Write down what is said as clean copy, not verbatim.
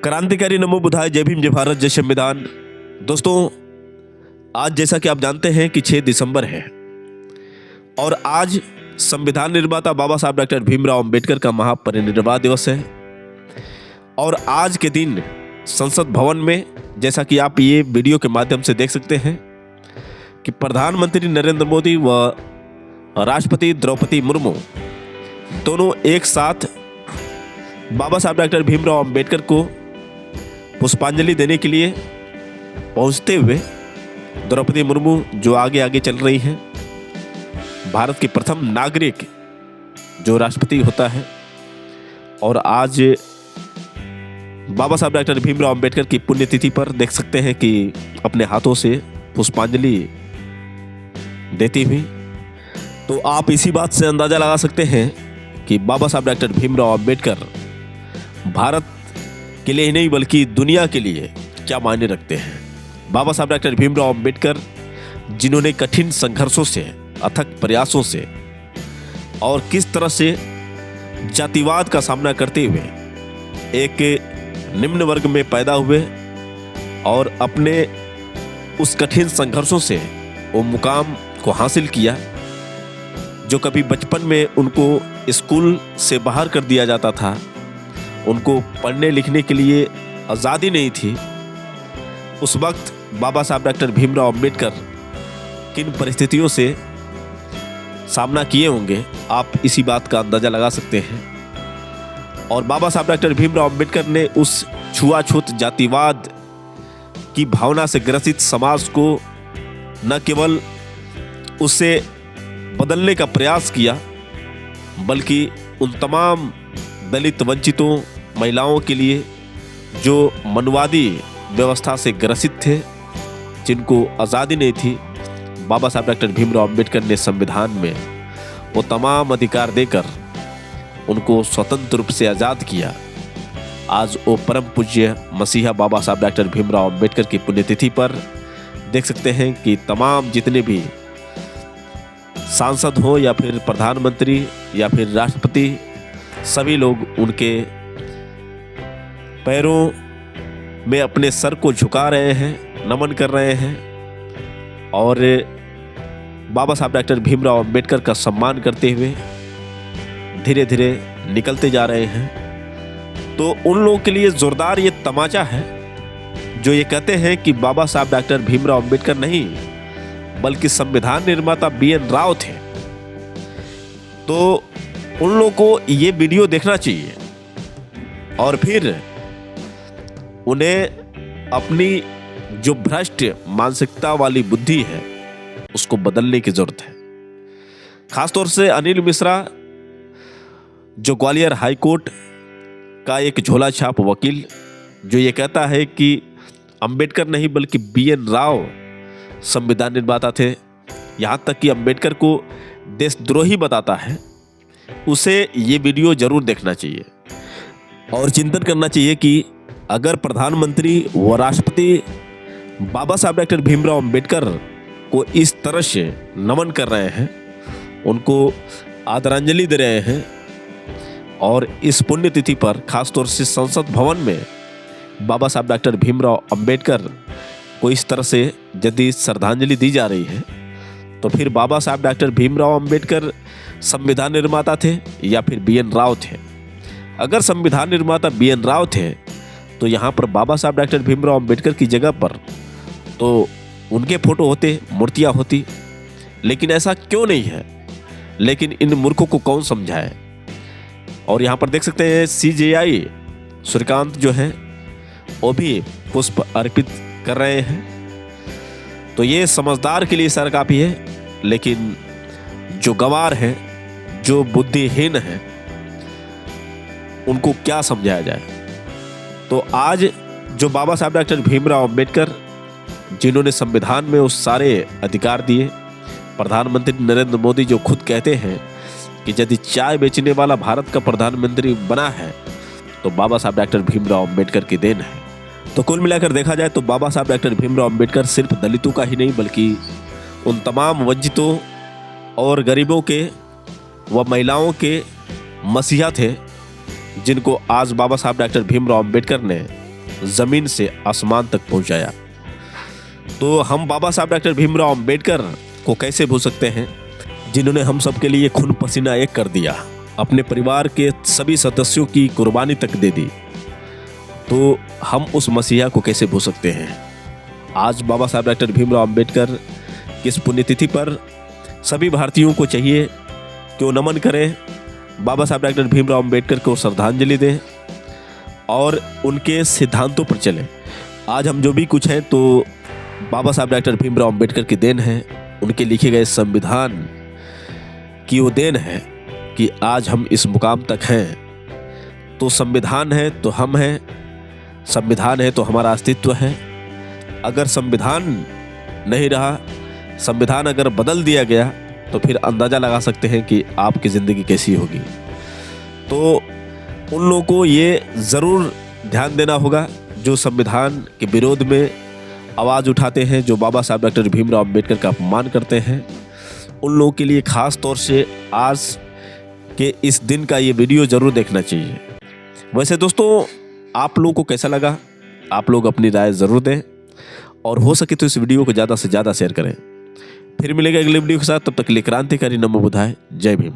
क्रांतिकारी नमो बुद्धाय, जय भीम, जय भारत, जय संविधान। दोस्तों, आज जैसा कि आप जानते हैं कि 6 दिसंबर है और आज संविधान निर्माता बाबा साहब डॉक्टर भीमराव अंबेडकर का महापरिनिर्वाण दिवस है। और आज के दिन संसद भवन में, जैसा कि आप ये वीडियो के माध्यम से देख सकते हैं, कि प्रधानमंत्री नरेंद्र मोदी व राष्ट्रपति द्रौपदी मुर्मू दोनों एक साथ बाबा साहब डॉक्टर भीमराव अंबेडकर को पुष्पांजलि देने के लिए पहुंचते हुए, द्रौपदी मुर्मू जो आगे आगे चल रही हैं, भारत की प्रथम नागरिक जो राष्ट्रपति होता है, और आज बाबा साहब डॉक्टर भीमराव अंबेडकर की पुण्यतिथि पर देख सकते हैं कि अपने हाथों से पुष्पांजलि देती हुई। तो आप इसी बात से अंदाजा लगा सकते हैं कि बाबा साहब डॉक्टर भीमराव अंबेडकर भारत के लिए ही नहीं बल्कि दुनिया के लिए क्या मायने रखते हैं। बाबा साहब डॉक्टर भीमराव अंबेडकर जिन्होंने कठिन संघर्षों से, अथक प्रयासों से और किस तरह से जातिवाद का सामना करते हुए एक निम्न वर्ग में पैदा हुए और अपने उस कठिन संघर्षों से वो मुकाम को हासिल किया जो कभी बचपन में उनको स्कूल से बाहर कर दिया जाता था, उनको पढ़ने लिखने के लिए आज़ादी नहीं थी। उस वक्त बाबा साहब डॉक्टर भीमराव अंबेडकर किन परिस्थितियों से सामना किए होंगे, आप इसी बात का अंदाज़ा लगा सकते हैं। और बाबा साहब डॉक्टर भीमराव अंबेडकर ने उस छुआछूत जातिवाद की भावना से ग्रसित समाज को न केवल उससे बदलने का प्रयास किया, बल्कि उन तमाम दलित वंचितों, महिलाओं के लिए जो मनवादी व्यवस्था से ग्रसित थे, जिनको आज़ादी नहीं थी, बाबा साहब डॉक्टर भीमराव अंबेडकर ने संविधान में वो तमाम अधिकार देकर उनको स्वतंत्र रूप से आज़ाद किया। आज वो परम पूज्य मसीहा बाबा साहब डॉक्टर भीमराव अंबेडकर की पुण्यतिथि पर देख सकते हैं कि तमाम जितने भी सांसद हो या फिर प्रधानमंत्री या फिर राष्ट्रपति, सभी लोग उनके पैरों में अपने सर को झुका रहे हैं, नमन कर रहे हैं और बाबा साहब डॉक्टर भीमराव अंबेडकर का सम्मान करते हुए धीरे धीरे निकलते जा रहे हैं। तो उन लोगों के लिए जोरदार ये तमाचा है जो ये कहते हैं कि बाबा साहब डॉक्टर भीमराव अंबेडकर नहीं बल्कि संविधान निर्माता BN राव थे। तो उन लोगों को ये वीडियो देखना चाहिए और फिर उन्हें अपनी जो भ्रष्ट मानसिकता वाली बुद्धि है उसको बदलने की जरूरत है। खासतौर से अनिल मिश्रा जो ग्वालियर हाई कोर्ट का एक झोला छाप वकील, जो ये कहता है कि अंबेडकर नहीं बल्कि BN राव संविधान निर्माता थे, यहाँ तक कि अंबेडकर को देशद्रोही बताता है, उसे ये वीडियो जरूर देखना चाहिए और चिंतन करना चाहिए कि अगर प्रधानमंत्री व राष्ट्रपति बाबा साहब डॉक्टर भीमराव अंबेडकर को इस तरह से नमन कर रहे हैं, उनको आदरांजलि दे रहे हैं और इस पुण्यतिथि पर खासतौर से संसद भवन में बाबा साहब डॉक्टर भीमराव अंबेडकर को इस तरह से यदि श्रद्धांजलि दी जा रही है, तो फिर बाबा साहब डॉक्टर भीमराव अंबेडकर संविधान निर्माता थे या फिर BN राव थे। अगर संविधान निर्माता BN राव थे तो यहाँ पर बाबा साहब डॉक्टर भीमराव अंबेडकर की जगह पर तो उनके फोटो होते, मूर्तियाँ होती, लेकिन ऐसा क्यों नहीं है। लेकिन इन मूर्खों को कौन समझाए। और यहाँ पर देख सकते हैं CJI सूर्यकांत जो है वो भी पुष्प अर्पित कर रहे हैं। तो ये समझदार के लिए सर काफ़ी है, लेकिन जो गंवार हैं, जो बुद्धिहीन हैं, उनको क्या समझाया जाए। तो आज जो बाबा साहब डॉक्टर भीमराव अंबेडकर जिन्होंने संविधान में उस सारे अधिकार दिए, प्रधानमंत्री नरेंद्र मोदी जो खुद कहते हैं कि यदि चाय बेचने वाला भारत का प्रधानमंत्री बना है तो बाबा साहब डॉक्टर भीमराव अंबेडकर की देन है। तो कुल मिलाकर देखा जाए तो बाबा साहब डॉक्टर भीमराव अंबेडकर सिर्फ दलितों का ही नहीं बल्कि उन तमाम वंचितों और गरीबों के व महिलाओं के मसीहा थे, जिनको आज बाबा साहब डॉक्टर भीमराव अंबेडकर ने जमीन से आसमान तक पहुंचाया। तो हम बाबा साहब डॉक्टर भीमराव अंबेडकर को कैसे भूल सकते हैं, जिन्होंने हम सब के लिए खून पसीना एक कर दिया, अपने परिवार के सभी सदस्यों की कुर्बानी तक दे दी। तो हम उस मसीहा को कैसे भूल सकते हैं। आज बाबा साहब डॉक्टर भीमराव अंबेडकर की इस पुण्यतिथि पर सभी भारतीयों को चाहिए कि वो नमन करें, बाबा साहब डॉक्टर भीमराव अंबेडकर को श्रद्धांजलि दें और उनके सिद्धांतों पर चलें। आज हम जो भी कुछ हैं तो बाबा साहब डॉक्टर भीमराव अंबेडकर की देन है, उनके लिखे गए संविधान की वो देन है कि आज हम इस मुकाम तक हैं। तो संविधान है तो हम हैं, संविधान है तो हमारा अस्तित्व है। अगर संविधान नहीं रहा, संविधान अगर बदल दिया गया, तो फिर अंदाज़ा लगा सकते हैं कि आपकी ज़िंदगी कैसी होगी। तो उन लोगों को ये ज़रूर ध्यान देना होगा जो संविधान के विरोध में आवाज़ उठाते हैं, जो बाबा साहब डॉक्टर भीमराव अंबेडकर का अपमान करते हैं। उन लोगों के लिए ख़ास तौर से आज के इस दिन का ये वीडियो ज़रूर देखना चाहिए। वैसे दोस्तों, आप लोगों को कैसा लगा, आप लोग अपनी राय ज़रूर दें और हो सके तो इस वीडियो को ज़्यादा से ज़्यादा शेयर करें। फिर मिलेगा अगले वीडियो के साथ, तब तक के लिए क्रांतिकारी नमो बुद्धाय, जय भीम।